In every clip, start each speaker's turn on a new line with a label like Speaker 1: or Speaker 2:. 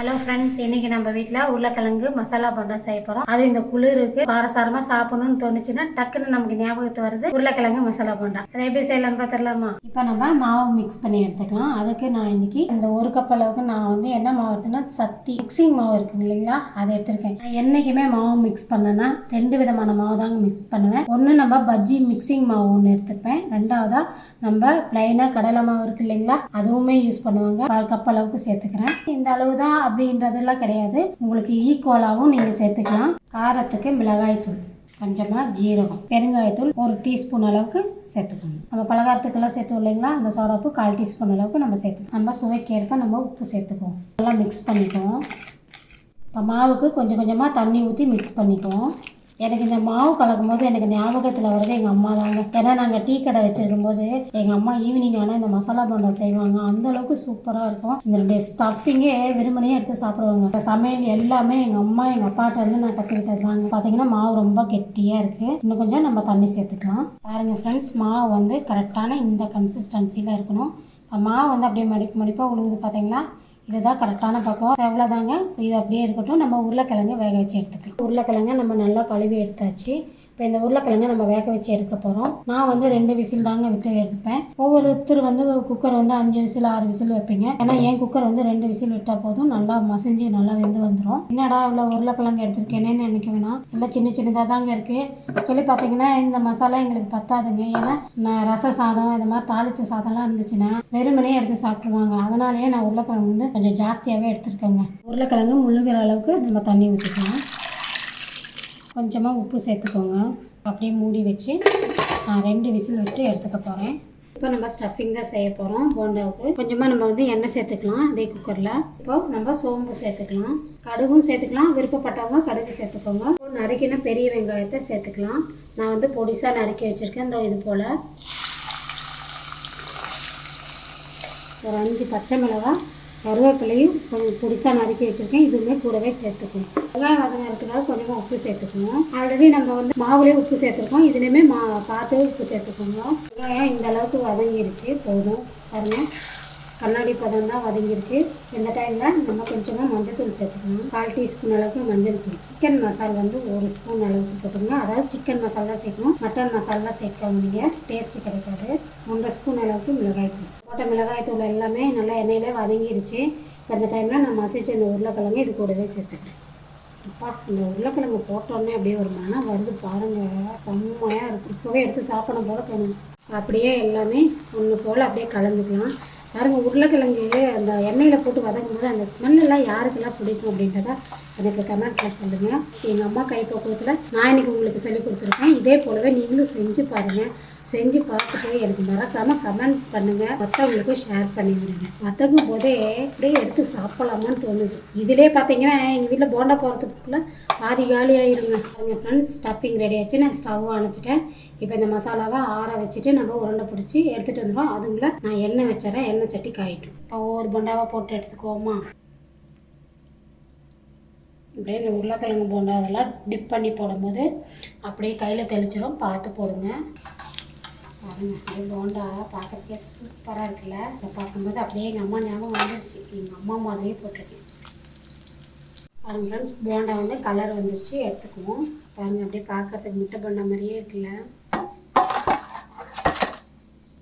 Speaker 1: Hello friends, இன்னைக்கு நம்ம வீட்டில் உருளைக்கிழங்கு மசாலா போண்டா செய்ய போகிறோம். அது இந்த குளிருக்கு காரசாரமாக சாப்பிடணும்னு தோணுச்சுன்னா டக்குன்னு நமக்கு ஞாபகத்து வருது உருளைக்கிழங்கு மசாலா போண்டா. அதை எப்படி செய்யலாம்னு பார்த்துடலாமா? இப்போ நம்ம மாவு மிக்ஸ் பண்ணி எடுத்துக்கலாம். அதுக்கு நான் இன்னைக்கு இந்த ஒரு கப் அளவுக்கு நான் வந்து என்ன மாவு எடுத்தேன்னா சக்தி மிக்சிங் மாவு இருக்குங்க இல்லைங்களா, அதை எடுத்திருக்கேன். நான் என்றைக்குமே மாவு மிக்ஸ் பண்ணேன்னா 2 விதமான மாவு தாங்க மிக்ஸ் பண்ணுவேன். ஒன்று நம்ம பஜ்ஜி மிக்சிங் மாவு ஒன்று எடுத்துப்பேன். ரெண்டாவதா நம்ம பிளைனாக கடலை மாவு இருக்கு இல்லைங்களா, அதுவுமே யூஸ் பண்ணுவாங்க. 1/4 கப் அளவுக்கு சேர்த்துக்கிறேன். இந்த அளவு தான் அப்படின்றதெல்லாம் கிடையாது, உங்களுக்கு ஈக்குவலாகவும் நீங்கள் சேர்த்துக்கலாம். காரத்துக்கு மிளகாய்த்தூள், கொஞ்சமாக ஜீரகம், பெருங்காயத்தூள் 1 டீஸ்பூன் அளவுக்கு சேர்த்துக்கணும். நம்ம பலகாரத்துக்கெல்லாம் சேர்த்துவோம் இல்லைங்களா, அந்த சோடாப்பு 1/4 டீஸ்பூன் அளவுக்கு நம்ம சேர்த்துக்கணும். நம்ம சுவைக்கேற்ப நம்ம உப்பு சேர்த்துக்குவோம். நல்லா மிக்ஸ் பண்ணிக்குவோம். இப்போ மாவுக்கு கொஞ்சம் கொஞ்சமாக தண்ணி ஊற்றி மிக்ஸ் பண்ணிக்குவோம். எனக்கு இந்த மாவு கலக்கும் போது எனக்கு ஞாபகத்தில் வருது எங்கள் அம்மா தாங்க. ஏன்னா நாங்கள் டீ கடை வச்சுருக்கும் போது எங்கள் அம்மா ஈவினிங் ஆனால் இந்த மசாலா போண்டா செய்வாங்க. அந்தளவுக்கு சூப்பராக இருக்கும். இதனுடைய ஸ்டஃபிங்கே வெறுமனையே எடுத்து சாப்பிடுவாங்க. இந்த சமையல் எல்லாமே எங்கள் அம்மா எங்கள் அப்பாட்ட இருந்து நான் கற்றுக்கிட்டது தாங்க. பார்த்தீங்கன்னா மாவு ரொம்ப கெட்டியாக இருக்குது. இன்னும் கொஞ்சம் நம்ம தண்ணி சேர்த்துக்கலாம். பாருங்கள் ஃப்ரெண்ட்ஸ், மாவு வந்து கரெக்டான இந்த கன்சிஸ்டன்சியில் இருக்கணும். இப்போ மாவு வந்து அப்படியே மடிப்பாக உழுகுது பார்த்தீங்களா, இதுதான் கரெக்டான பக்கம். எவ்வளோதாங்க, இது அப்படியே இருக்கட்டும். நம்ம உருளைக்கிழங்கு வேக வச்சு எடுத்துக்கலாம். உருளைக்கிழங்கை நம்ம நல்லா கழுவி எடுத்தாச்சு. இப்போ இந்த உருளைக்கிழங்கை நம்ம வேக வச்சு எடுக்க போகிறோம். நான் வந்து 2 விசில் தாங்க விட்டு எடுப்பேன். ஒவ்வொருத்தர் வந்து குக்கர் வந்து 5 விசில் 6 விசில் வைப்பீங்க. ஏன்னா என் குக்கர் வந்து 2 விசில் விட்டால் போதும், நல்லா மசிஞ்சு நல்லா வெந்து வந்துடும். என்னடா இவ்வளோ உருளைக்கிழங்கு எடுத்துருக்கேனேன்னு நினைக்க வேணாம், எல்லாம் சின்ன சின்னதாக தாங்க இருக்குது. சொல்லி பார்த்தீங்கன்னா இந்த மசாலா எங்களுக்கு பத்தாதுங்க. ஏன்னா ரச சாதம் இந்த மாதிரி தாளிச்ச சாதம்லாம் இருந்துச்சுன்னா வெறுமனே எடுத்து சாப்பிட்ருவாங்க. அதனாலேயே நான் உருளைக்கிழங்கு வந்து கொஞ்சம் ஜாஸ்தியாகவே எடுத்துருக்கேங்க. உருளைக்கிழங்கு முழுகிற அளவுக்கு நம்ம தண்ணி ஊற்றிக்கலாம். கொஞ்சமாக உப்பு சேர்த்துக்கோங்க. அப்படியே மூடி வச்சு நான் 2 விசில் விட்டு எடுத்துக்க போகிறேன். இப்போ நம்ம ஸ்டஃபிங் தான் செய்ய போகிறோம் போண்டாவுக்கு. கொஞ்சமாக நம்ம வந்து எண்ணெய் சேர்த்துக்கலாம் அதே குக்கரில். இப்போ நம்ம சோம்பு சேர்த்துக்கலாம், கடுகும் சேர்த்துக்கலாம். விருப்பப்பட்டவங்க கடுகு சேர்த்துக்கோங்க. நறுக்கின பெரிய வெங்காயத்தை சேர்த்துக்கலாம். நான் வந்து பொடிசாக நறுக்கி வச்சுருக்கேன். இந்த இது போல் ஒரு 5 பச்சை மிளகாய், கருவேப்பிலையும் கொஞ்சம் பொடிசாக நறுக்கி வச்சுருக்கேன். இதுவுமே கூடவே சேர்த்துக்கணும். வெங்காயம் வதங்கிறதுக்காக கொஞ்சமாக உப்பு சேர்த்துக்கணும். ஆல்ரெடி நம்ம வந்து மாவுலேயே உப்பு சேர்த்துருக்கோம். இதுலேயுமே பார்த்து உப்பு சேர்த்துக்கோங்க. வெங்காயம் இந்த அளவுக்கு வதங்கிருச்சு, போதும். பாருங்கள், கண்ணாடி பதம் தான் வதங்கிருக்கு. இந்த டைமில் நம்ம கொஞ்சமாக மஞ்சள் சேர்த்துக்கணும். 1/4 டீஸ்பூன் அளவுக்கு மஞ்சள் தூள். சிக்கன் மசாலா வந்து 1 ஸ்பூன் அளவுக்கு போட்டுங்க. அதாவது சிக்கன் மசாலா சேர்க்கணும், மட்டன் மசாலா சேர்க்காம நீங்கள் டேஸ்ட்டு கிடைக்காது. 1 ஸ்பூன் அளவுக்கு மிளகாய் தூள் போட்ட மிளகாய் தூள் எல்லாமே நல்லா எண்ணெயிலே வதங்கிருச்சு. இப்போ இந்த டைமில் நான் மசிச்சு இந்த உருளைக்கிழங்கு இது கூடவே சேர்த்துக்கிறேன். அப்பா, இந்த உருளைக்கிழங்கு போட்டோடனே அப்படியே ஒரு மனம் வருது பாருங்கள், செம்மையாக இருக்கும். இப்போவே எடுத்து சாப்பிட போல தோணும். அப்படியே எல்லாமே ஒன்று போல் அப்படியே கலந்துக்கலாம். பாருங்கள், உருளைக்கிழங்கு அந்த எண்ணெயில் போட்டு வதக்கும் போது அந்த ஸ்மெல்லாம் யாருக்கெல்லாம் பிடிக்கும் அப்படின்றத எனக்கு கமெண்ட்டில் சொல்லுங்கள். எங்கள் அம்மா கைப்பக்குவத்தில் நான் இன்றைக்கி உங்களுக்கு சொல்லி கொடுத்துருக்கேன். இதே போலவே நீங்களும் செஞ்சு பாருங்கள். செஞ்சு பார்த்துட்டு எனக்கு மறக்காமல் கமெண்ட் பண்ணுங்கள். மற்றவங்களுக்கும் ஷேர் பண்ணி விடுங்க. வதங்கும் போதே அப்படியே எடுத்து சாப்பிடலாமான்னு தோணுது. இதிலே பார்த்தீங்கன்னா எங்கள் வீட்டில் போண்டா போகிறதுக்குள்ளே பாதி காலி ஆகிருங்க. எங்கள் ஃப்ரெண்ட்ஸ் ஸ்டஃபிங் ரெடி ஆச்சு. நான் ஸ்டவ் அணைச்சிட்டேன். இப்போ இந்த மசாலாவை ஆற வச்சுட்டு நம்ம உருண்டை பிடிச்சி எடுத்துகிட்டு வந்துடுவோம். அதுங்களை நான் எண்ணெய் வச்சுறேன். எண்ணெய் சட்டி காயிட்டும். இப்போ ஒவ்வொரு போண்டாவாக போட்டு எடுத்துக்குவோமா. அப்படியே இந்த உருளைக்கிழங்கு போண்டா அதெல்லாம் டிப் பண்ணி போடும்போது அப்படியே கையில் தெளிச்சிடும், பார்த்து போடுங்க. பாருங்க, அப்படியே போண்டா பார்க்கறதுக்கே சூப்பராக இருக்குல்ல. இதை பார்க்கும்போது அப்படியே எங்கள் அம்மா ஞாபகம் வந்துருச்சு. எங்கள் அம்மா மாதிரியே போட்டிருக்கேன். பாருங்க ஃப்ரெண்ட்ஸ், போண்டா வந்து கலர் வந்துருச்சு, எடுத்துக்குவோம். பாருங்கள், அப்படியே பார்க்கறதுக்கு முட்டை போண்டா மாதிரியே இருக்குல்ல.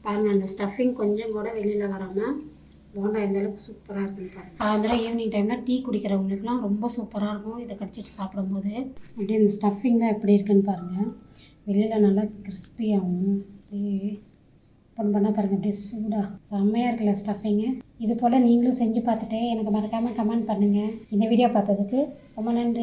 Speaker 1: பாருங்கள், அந்த ஸ்டஃபிங் கொஞ்சம் கூட வெளியில் வராமல் போண்டா எந்த அளவுக்கு சூப்பராக இருக்குன்னு பாருங்கள். சாயந்தரம் ஈவினிங் டைமில் டீ குடிக்கிறவங்களுக்குலாம் ரொம்ப சூப்பராக இருக்கும். இதை கடிச்சிட்டு சாப்பிடும்போது அப்படியே இந்த ஸ்டஃபிங்லாம் எப்படி இருக்குன்னு பாருங்கள். வெளியில் நல்லா கிறிஸ்பியாகவும் அப்படியே பண்ணால் பாருங்கள், அப்படியே சூடாக செம்மையாக இருக்குல்ல ஸ்டஃபிங்கு. இது போல் நீங்களும் செஞ்சு பார்த்துட்டு எனக்கு மறக்காமல் கமெண்ட் பண்ணுங்கள். இந்த வீடியோ பார்த்ததுக்கு ரொம்ப நன்றி.